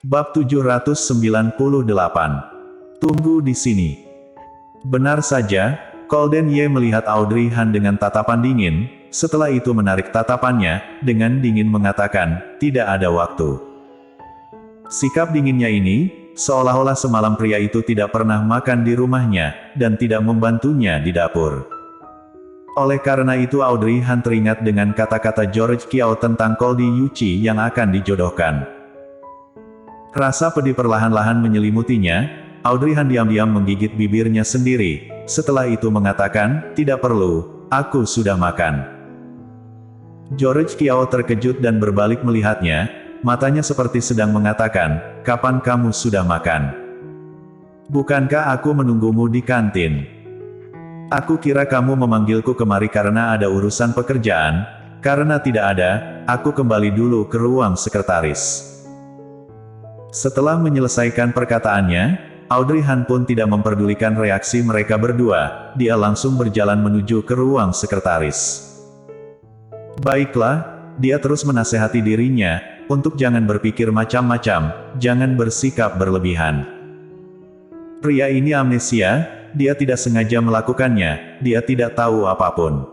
Bab 798. Tunggu di sini. Benar saja, Golden Ye melihat Audrey Han dengan tatapan dingin, setelah itu menarik tatapannya, dengan dingin mengatakan, tidak ada waktu. Sikap dinginnya ini, seolah-olah semalam pria itu tidak pernah makan di rumahnya, dan tidak membantunya di dapur. Oleh karena itu Audrey Han teringat dengan kata-kata George Kiao tentang Goldie Yuchi yang akan dijodohkan. Rasa pedih perlahan-lahan menyelimutinya. Audrey Han diam-diam menggigit bibirnya sendiri, setelah itu mengatakan, tidak perlu, aku sudah makan. George Kiao terkejut dan berbalik melihatnya, matanya seperti sedang mengatakan, kapan kamu sudah makan? Bukankah aku menunggumu di kantin? Aku kira kamu memanggilku kemari karena ada urusan pekerjaan, karena tidak ada, aku kembali dulu ke ruang sekretaris. Setelah menyelesaikan perkataannya, Audrey Han pun tidak memperdulikan reaksi mereka berdua, dia langsung berjalan menuju ke ruang sekretaris. Baiklah, dia terus menasehati dirinya, untuk jangan berpikir macam-macam, jangan bersikap berlebihan. Pria ini amnesia, dia tidak sengaja melakukannya, dia tidak tahu apapun.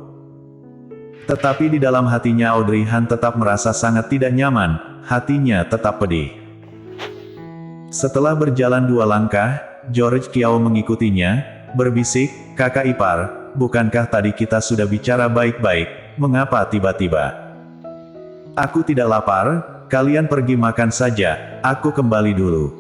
Tetapi di dalam hatinya Audrey Han tetap merasa sangat tidak nyaman, hatinya tetap pedih. Setelah berjalan 2 langkah, George Kiao mengikutinya, berbisik, kakak ipar, bukankah tadi kita sudah bicara baik-baik, mengapa tiba-tiba? Aku tidak lapar, kalian pergi makan saja, aku kembali dulu.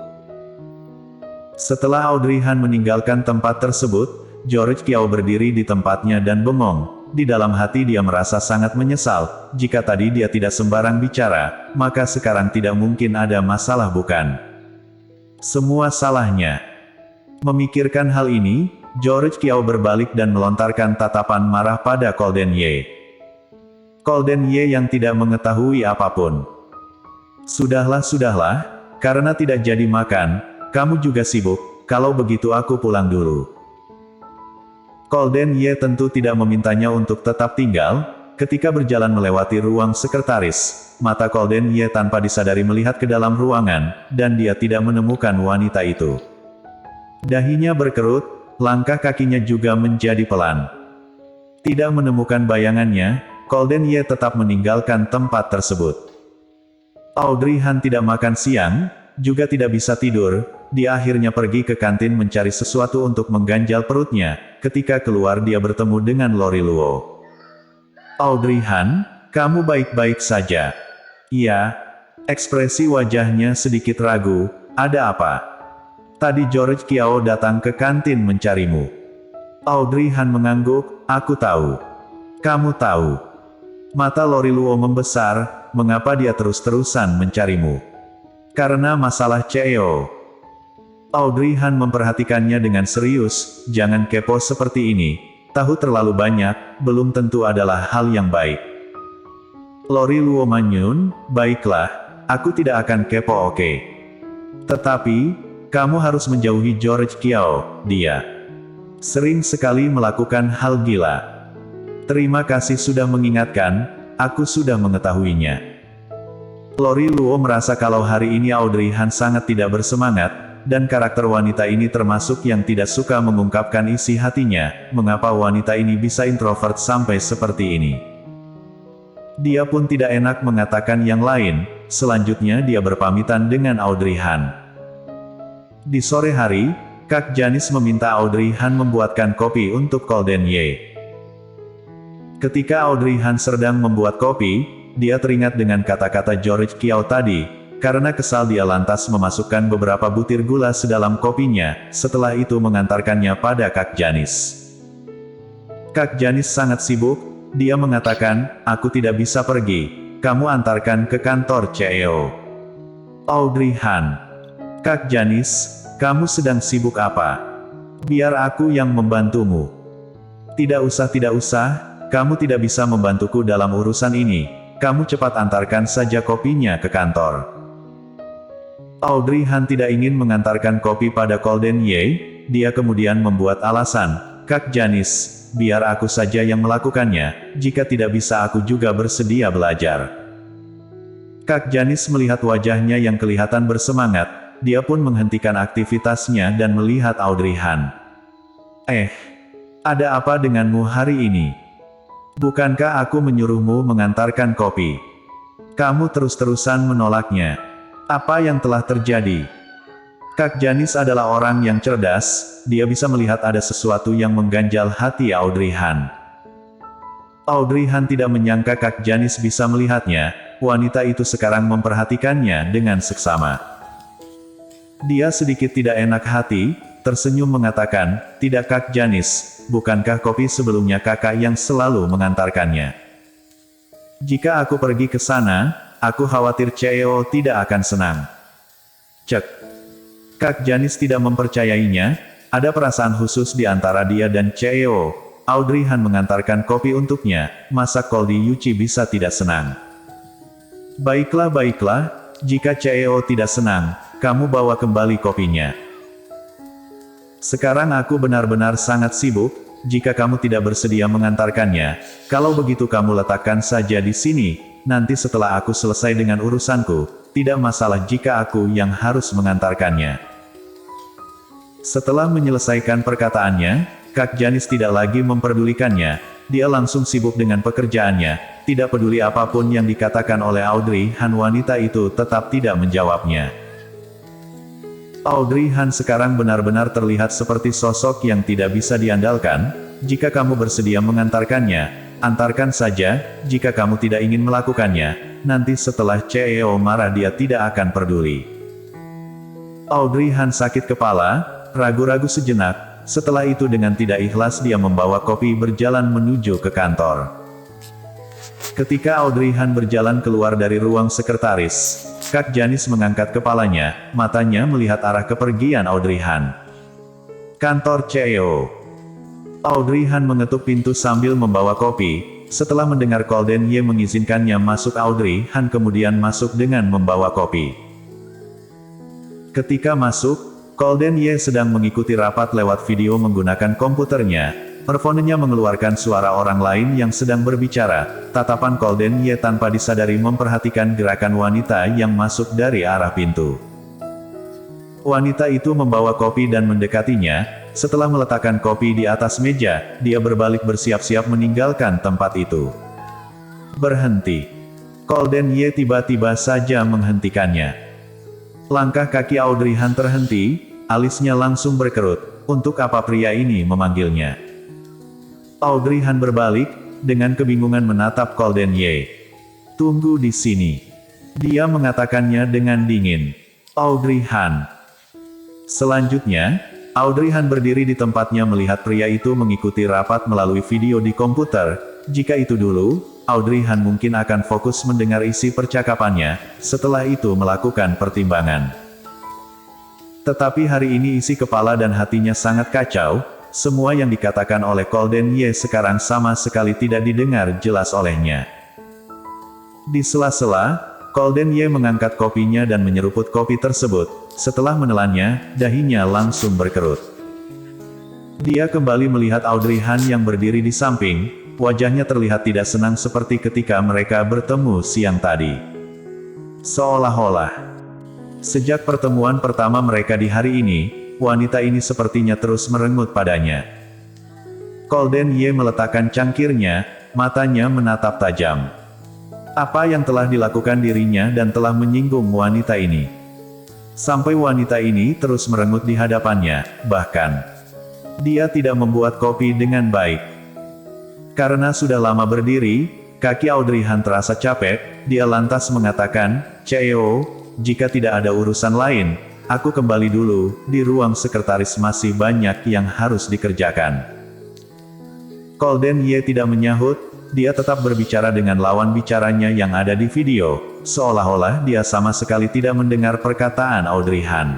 Setelah Audrey Han meninggalkan tempat tersebut, George Kiao berdiri di tempatnya dan bengong, di dalam hati dia merasa sangat menyesal, jika tadi dia tidak sembarang bicara, maka sekarang tidak mungkin ada masalah bukan? Semua salahnya. Memikirkan hal ini, George Kiao berbalik dan melontarkan tatapan marah pada Golden Ye. Golden Ye yang tidak mengetahui apapun. Sudahlah, karena tidak jadi makan, kamu juga sibuk, kalau begitu aku pulang dulu. Golden Ye tentu tidak memintanya untuk tetap tinggal, ketika berjalan melewati ruang sekretaris. Mata Golden Ye tanpa disadari melihat ke dalam ruangan, dan dia tidak menemukan wanita itu. Dahinya berkerut, langkah kakinya juga menjadi pelan. Tidak menemukan bayangannya, Golden Ye tetap meninggalkan tempat tersebut. Audrey Han tidak makan siang, juga tidak bisa tidur, dia akhirnya pergi ke kantin mencari sesuatu untuk mengganjal perutnya, ketika keluar dia bertemu dengan Lori Luo. Audrey Han, kamu baik-baik saja? Iya. Ekspresi wajahnya sedikit ragu, ada apa? Tadi George Kiao datang ke kantin mencarimu. Audrey Han mengangguk, aku tahu. Kamu tahu. Mata Lori Luo membesar, mengapa dia terus-terusan mencarimu? Karena masalah CEO. Audrey Han memperhatikannya dengan serius, jangan kepo seperti ini, tahu terlalu banyak, belum tentu adalah hal yang baik. Lori Luo manyun, baiklah, aku tidak akan kepo oke. Tetapi, kamu harus menjauhi George Kiao, dia sering sekali melakukan hal gila. Terima kasih sudah mengingatkan, aku sudah mengetahuinya. Lori Luo merasa kalau hari ini Audrey Han sangat tidak bersemangat, dan karakter wanita ini termasuk yang tidak suka mengungkapkan isi hatinya, mengapa wanita ini bisa introvert sampai seperti ini. Dia pun tidak enak mengatakan yang lain, selanjutnya dia berpamitan dengan Audrey Han. Di sore hari, Kak Janis meminta Audrey Han membuatkan kopi untuk Golden Ye. Ketika Audrey Han sedang membuat kopi, dia teringat dengan kata-kata George Kiao tadi, karena kesal dia lantas memasukkan beberapa butir gula sedalam kopinya, setelah itu mengantarkannya pada Kak Janis. Kak Janis sangat sibuk. Dia mengatakan, aku tidak bisa pergi, kamu antarkan ke kantor CEO. Audrey Han. Kak Janis, kamu sedang sibuk apa? Biar aku yang membantumu. Tidak usah, kamu tidak bisa membantuku dalam urusan ini, kamu cepat antarkan saja kopinya ke kantor. Audrey Han tidak ingin mengantarkan kopi pada Golden Ye, dia kemudian membuat alasan, Kak Janis, biar aku saja yang melakukannya, jika tidak bisa aku juga bersedia belajar. Kak Janis melihat wajahnya yang kelihatan bersemangat, dia pun menghentikan aktivitasnya dan melihat Audrey Han. Ada apa denganmu hari ini? Bukankah aku menyuruhmu mengantarkan kopi? Kamu terus-terusan menolaknya. Apa yang telah terjadi? Kak Janis adalah orang yang cerdas, dia bisa melihat ada sesuatu yang mengganjal hati Audrey Han. Audrey Han tidak menyangka Kak Janis bisa melihatnya, wanita itu sekarang memperhatikannya dengan seksama. Dia sedikit tidak enak hati, tersenyum mengatakan, "Tidak Kak Janis, bukankah kopi sebelumnya kakak yang selalu mengantarkannya? Jika aku pergi ke sana, aku khawatir CEO tidak akan senang." Cek. Kak Janis tidak mempercayainya, ada perasaan khusus di antara dia dan CEO. Audrey Han mengantarkan kopi untuknya, masa Koldi Yuchi bisa tidak senang? Baiklah, jika CEO tidak senang, kamu bawa kembali kopinya. Sekarang aku benar-benar sangat sibuk, jika kamu tidak bersedia mengantarkannya, kalau begitu kamu letakkan saja di sini, nanti setelah aku selesai dengan urusanku, tidak masalah jika aku yang harus mengantarkannya. Setelah menyelesaikan perkataannya, Kak Janis tidak lagi memperdulikannya, dia langsung sibuk dengan pekerjaannya, tidak peduli apapun yang dikatakan oleh Audrey Han, wanita itu tetap tidak menjawabnya. Audrey Han sekarang benar-benar terlihat seperti sosok yang tidak bisa diandalkan, jika kamu bersedia mengantarkannya, antarkan saja, jika kamu tidak ingin melakukannya, nanti setelah CEO marah dia tidak akan peduli. Audrey Han sakit kepala, ragu-ragu sejenak, setelah itu dengan tidak ikhlas dia membawa kopi berjalan menuju ke kantor. Ketika Audrey Han berjalan keluar dari ruang sekretaris, Kak Janis mengangkat kepalanya, matanya melihat arah kepergian Audrey Han. Kantor CEO. Audrey Han mengetuk pintu sambil membawa kopi, setelah mendengar Golden Ye mengizinkannya masuk, Audrey Han kemudian masuk dengan membawa kopi. Ketika masuk, Golden Ye sedang mengikuti rapat lewat video menggunakan komputernya. Perfonenya mengeluarkan suara orang lain yang sedang berbicara. Tatapan Golden Ye tanpa disadari memperhatikan gerakan wanita yang masuk dari arah pintu. Wanita itu membawa kopi dan mendekatinya. Setelah meletakkan kopi di atas meja, dia berbalik bersiap-siap meninggalkan tempat itu. Berhenti. Golden Ye tiba-tiba saja menghentikannya. Langkah kaki Audrey Han terhenti, alisnya langsung berkerut. Untuk apa pria ini memanggilnya? Audrey Han berbalik, dengan kebingungan menatap Golden Ye. "Tunggu di sini." Dia mengatakannya dengan dingin. Audrey Han. Selanjutnya, Audrey Han berdiri di tempatnya melihat pria itu mengikuti rapat melalui video di komputer. Jika itu dulu, Audrey Han mungkin akan fokus mendengar isi percakapannya, setelah itu melakukan pertimbangan. Tetapi hari ini isi kepala dan hatinya sangat kacau, semua yang dikatakan oleh Golden Ye sekarang sama sekali tidak didengar jelas olehnya. Di sela-sela, Golden Ye mengangkat kopinya dan menyeruput kopi tersebut, setelah menelannya, dahinya langsung berkerut. Dia kembali melihat Audrey Han yang berdiri di samping. Wajahnya terlihat tidak senang seperti ketika mereka bertemu siang tadi. Seolah-olah, sejak pertemuan pertama mereka di hari ini, wanita ini sepertinya terus merenggut padanya. Golden Ye meletakkan cangkirnya, matanya menatap tajam. Apa yang telah dilakukan dirinya dan telah menyinggung wanita ini? Sampai wanita ini terus merenggut di hadapannya, bahkan dia tidak membuat kopi dengan baik. Karena sudah lama berdiri, kaki Audrey Han terasa capek, dia lantas mengatakan, "CEO, jika tidak ada urusan lain, aku kembali dulu, di ruang sekretaris masih banyak yang harus dikerjakan." Golden Ye tidak menyahut, dia tetap berbicara dengan lawan bicaranya yang ada di video, seolah-olah dia sama sekali tidak mendengar perkataan Audrey Han.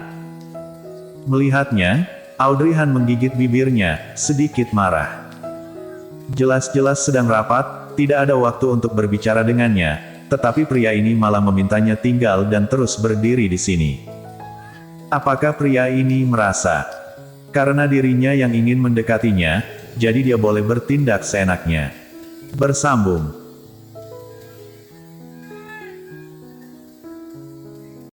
Melihatnya, Audrey Han menggigit bibirnya, sedikit marah. Jelas-jelas sedang rapat, tidak ada waktu untuk berbicara dengannya, tetapi pria ini malah memintanya tinggal dan terus berdiri di sini. Apakah pria ini merasa, karena dirinya yang ingin mendekatinya, jadi dia boleh bertindak seenaknya? Bersambung.